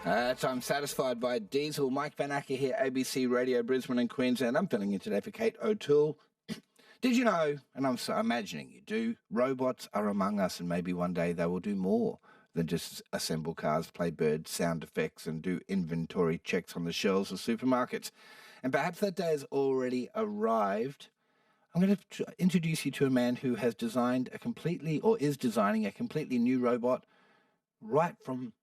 I'm satisfied by diesel. Mike Van Acker here, ABC Radio Brisbane and Queensland. I'm filling in today for Kate O'Toole. Did you know, and I'm imagining you do, robots are among us and maybe one day they will do more than just assemble cars, play bird sound effects and do inventory checks on the shelves of supermarkets. And perhaps that day has already arrived. I'm going to introduce you to a man who has designed is designing a completely new robot right from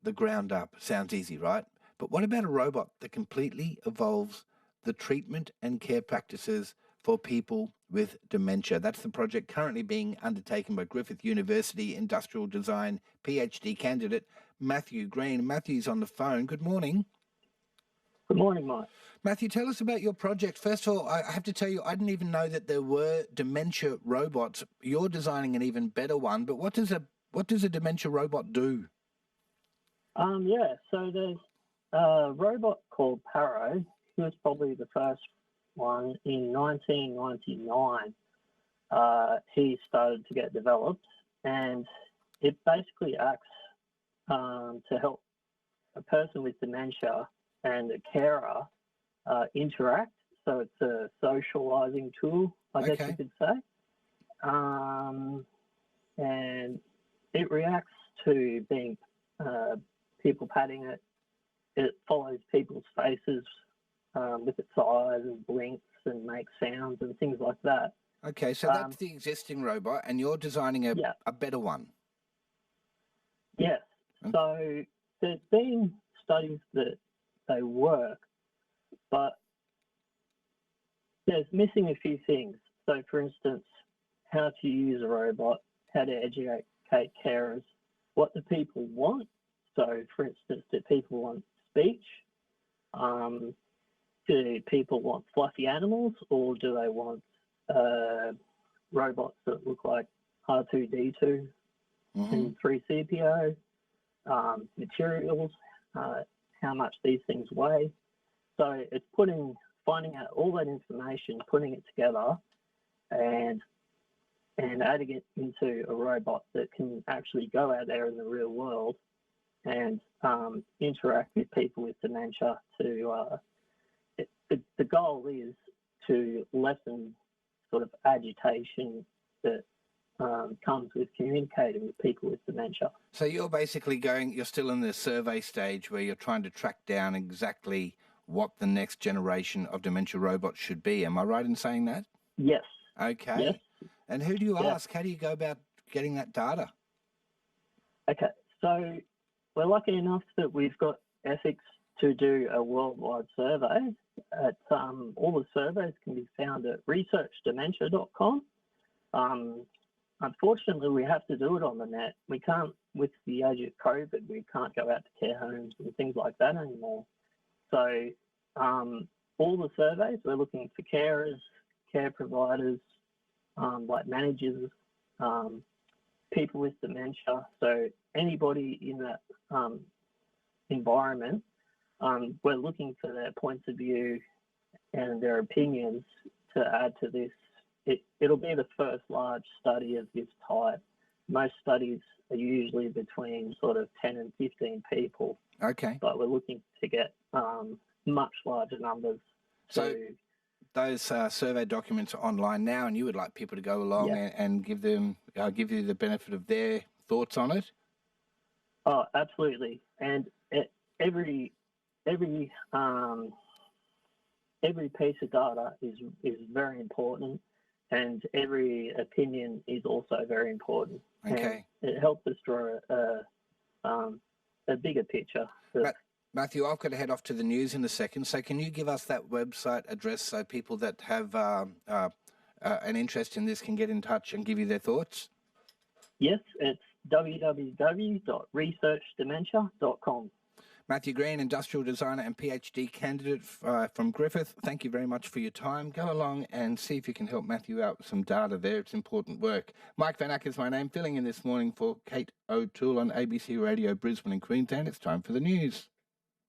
the ground up. Sounds easy, right? But what about a robot that completely evolves the treatment and care practices for people with dementia? That's the project currently being undertaken by Griffith University Industrial Design PhD candidate Matthew Green. Matthew's on the phone. Good morning. Good morning, Mike. Matthew, tell us about your project. First of all, I have to tell you, I didn't even know that there were dementia robots. You're designing an even better one, but what does a dementia robot do? So there's a robot called Paro. He was probably the first one in 1999. He started to get developed, and it basically acts to help a person with dementia and a carer interact. So it's a socializing tool, I guess you could say. And it reacts to being people patting it. It follows people's faces with its eyes and blinks and makes sounds and things like that. Okay, so that's the existing robot, and you're designing a better one. Yes. So there's been studies that they work, but there's missing a few things. So, for instance, how to use a robot, how to educate carers, what do people want? So, for instance, do people want speech? Do people want fluffy animals, or do they want robots that look like R2-D2 and 3CPO? Materials, how much these things weigh. So it's finding out all that information, putting it together, and adding it into a robot that can actually go out there in the real world and interact with people with dementia. The goal is to lessen sort of agitation that comes with communicating with people with dementia. So you're basically you're still in the survey stage where you're trying to track down exactly what the next generation of dementia robots should be. Am I right in saying that? Yes. Okay. Yes. And who do you ask? How do you go about getting that data? Okay. So we're lucky enough that we've got ethics to do a worldwide survey. All the surveys can be found at researchdementia.com. Unfortunately, we have to do it on the net. We can't, with the age of COVID, we can't go out to care homes and things like that anymore. So all the surveys, we're looking for carers, care providers, like managers, people with dementia. So anybody in that environment, we're looking for their points of view and their opinions to add to this. It'll be the first large study of this type. Most studies are usually between sort of 10 and 15 people. Okay. But we're looking to get much larger numbers. So those survey documents are online now, and you would like people to go along and give you the benefit of their thoughts on it? Oh, absolutely. And every piece of data is very important, and every opinion is also very important. Okay. And it helps us draw a bigger picture. Matthew, I've got to head off to the news in a second, so can you give us that website address so people that have an interest in this can get in touch and give you their thoughts? Yes, it's www.researchdementia.com. Matthew Green, industrial designer and PhD candidate from Griffith, thank you very much for your time. Go along and see if you can help Matthew out with some data there. It's important work. Mike Van Acker is my name, filling in this morning for Kate O'Toole on ABC Radio Brisbane and Queensland. It's time for the news.